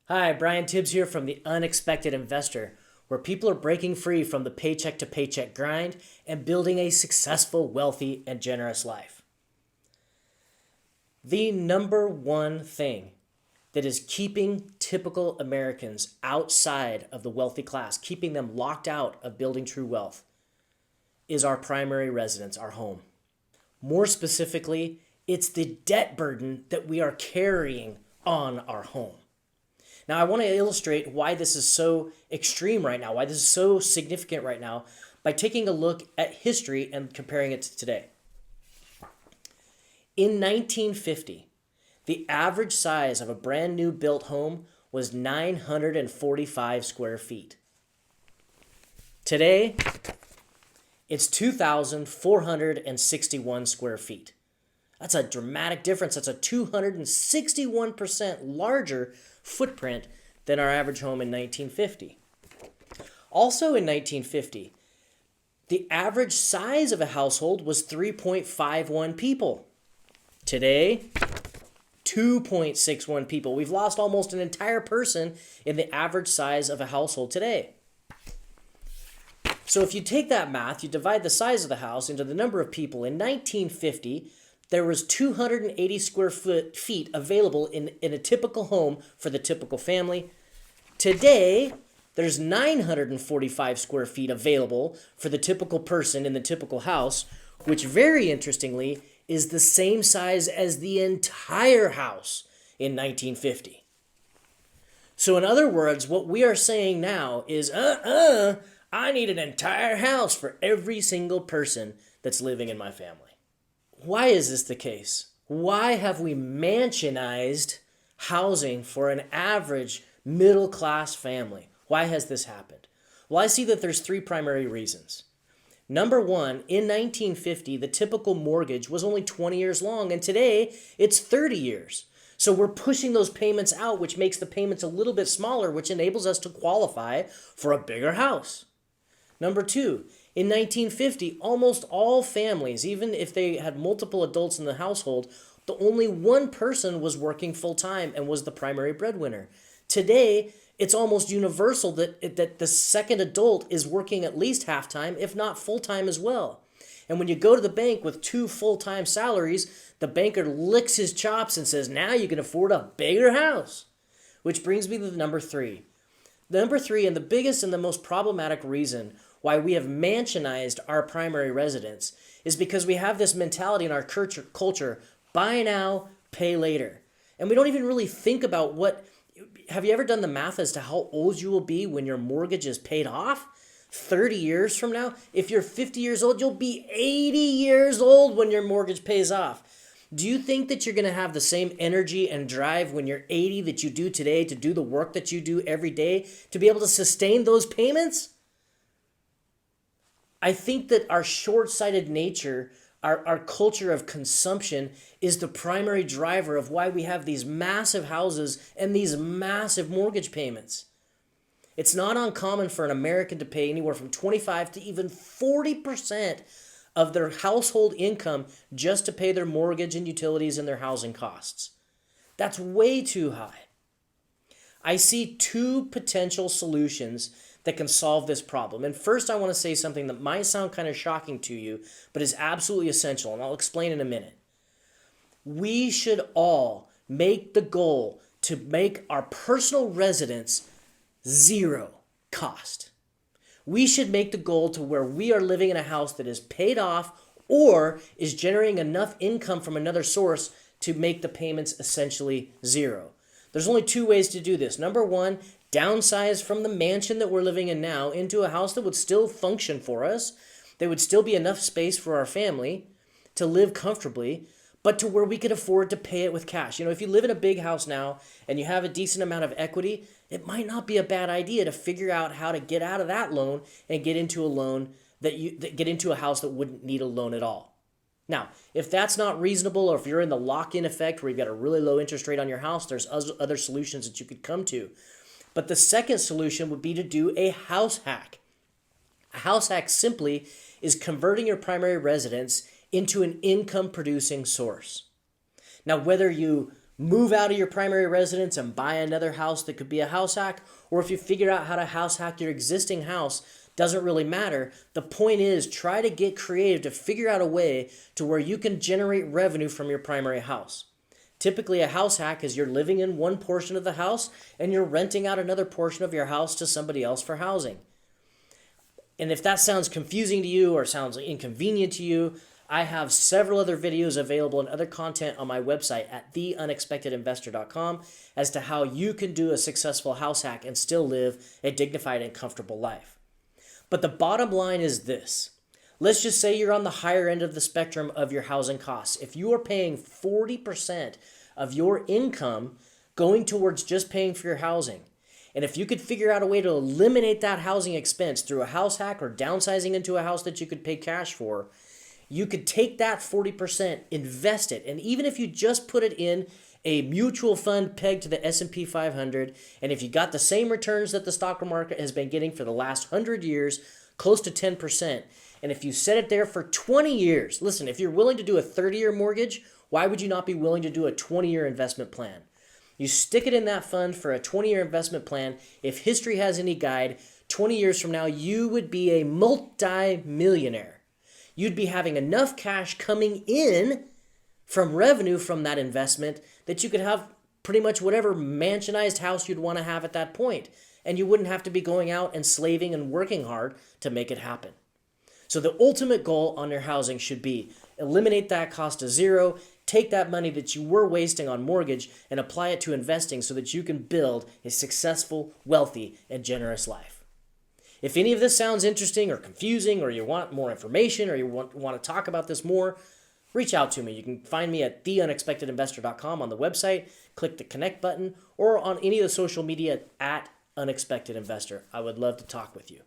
Hi, Brian Tibbs here from The Unexpected Investor, where people are breaking free from the paycheck to paycheck grind and building a successful, wealthy, and generous life. The number one thing that is keeping typical Americans outside of the wealthy class, keeping them locked out of building true wealth, is our primary residence, our home. More specifically, it's the debt burden that we are carrying on our home. Now, I want to illustrate why this is so extreme right now, why this is so significant right now, by taking a look at history and comparing it to today. In 1950, the average size of a brand new built home was 945 square feet. Today, it's 2,461 square feet. That's a dramatic difference. That's a 261% larger footprint than our average home in 1950. Also in 1950, the average size of a household was 3.51 people. Today, 2.61 people. We've lost almost an entire person in the average size of a household today. So if you take that math, you divide the size of the house into the number of people. In 1950, there was 280 square feet available in a typical home for the typical family. Today, there's 945 square feet available for the typical person in the typical house, which very interestingly is the same size as the entire house in 1950. So in other words, what we are saying now is, I need an entire house for every single person that's living in my family. Why is this the case? Why have we mansionized housing for an average middle-class family? Why has this happened? Well, I see that there's three primary reasons. Number one, in 1950, the typical mortgage was only 20 years long, and today it's 30 years. So we're pushing those payments out, which makes the payments a little bit smaller, which enables us to qualify for a bigger house. Number two, in 1950, almost all families, even if they had multiple adults in the household, the only one person was working full-time and was the primary breadwinner. Today, it's almost universal that the second adult is working at least half-time, if not full-time as well. And when you go to the bank with two full-time salaries, the banker licks his chops and says, now you can afford a bigger house. Which brings me to number three. Number three, and the biggest and the most problematic reason why we have mansionized our primary residence is because we have this mentality in our culture, buy now, pay later. And we don't even really think about have you ever done the math as to how old you will be when your mortgage is paid off? 30 years from now? If you're 50 years old, you'll be 80 years old when your mortgage pays off. Do you think that you're going to have the same energy and drive when you're 80 that you do today to do the work that you do every day to be able to sustain those payments? I think that our short-sighted nature, our culture of consumption is the primary driver of why we have these massive houses and these massive mortgage payments. It's not uncommon for an American to pay anywhere from 25 to even 40% of their household income just to pay their mortgage and utilities and their housing costs. That's way too high. I see two potential solutions that can solve this problem. And first, I want to say something that might sound kind of shocking to you, but is absolutely essential, and I'll explain in a minute. We should all make the goal to make our personal residence zero cost. We should make the goal to where we are living in a house that is paid off or is generating enough income from another source to make the payments essentially zero. There's only two ways to do this. Number one, downsize from the mansion that we're living in now into a house that would still function for us. There would still be enough space for our family to live comfortably, but to where we could afford to pay it with cash. If you live in a big house now and you have a decent amount of equity, it might not be a bad idea to figure out how to get out of that loan and get into a loan get into a house that wouldn't need a loan at all. Now, if that's not reasonable, or if you're in the lock-in effect where you've got a really low interest rate on your house, there's other solutions that you could come to. But the second solution would be to do a house hack. A house hack simply is converting your primary residence into an income-producing source. Now, whether you move out of your primary residence and buy another house that could be a house hack, or if you figure out how to house hack your existing house, doesn't really matter. The point is, try to get creative to figure out a way to where you can generate revenue from your primary house. Typically, a house hack is you're living in one portion of the house and you're renting out another portion of your house to somebody else for housing. And if that sounds confusing to you or sounds inconvenient to you, I have several other videos available and other content on my website at theunexpectedinvestor.com as to how you can do a successful house hack and still live a dignified and comfortable life. But the bottom line is this. Let's just say you're on the higher end of the spectrum of your housing costs. If you are paying 40% of your income going towards just paying for your housing, and if you could figure out a way to eliminate that housing expense through a house hack or downsizing into a house that you could pay cash for, you could take that 40%, invest it, and even if you just put it in a mutual fund pegged to the S&P 500, and if you got the same returns that the stock market has been getting for the last 100 years, close to 10%, and if you set it there for 20 years, listen, if you're willing to do a 30-year mortgage, why would you not be willing to do a 20-year investment plan? You stick it in that fund for a 20-year investment plan. If history has any guide, 20 years from now, you would be a multi-millionaire. You'd be having enough cash coming in from revenue from that investment that you could have pretty much whatever mansionized house you'd want to have at that point. And you wouldn't have to be going out and slaving and working hard to make it happen. So the ultimate goal on your housing should be eliminate that cost to zero, take that money that you were wasting on mortgage and apply it to investing so that you can build a successful, wealthy, and generous life. If any of this sounds interesting or confusing, or you want more information, or you want to talk about this more, reach out to me. You can find me at theunexpectedinvestor.com on the website, click the connect button, or on any of the social media at Unexpected Investor. I would love to talk with you.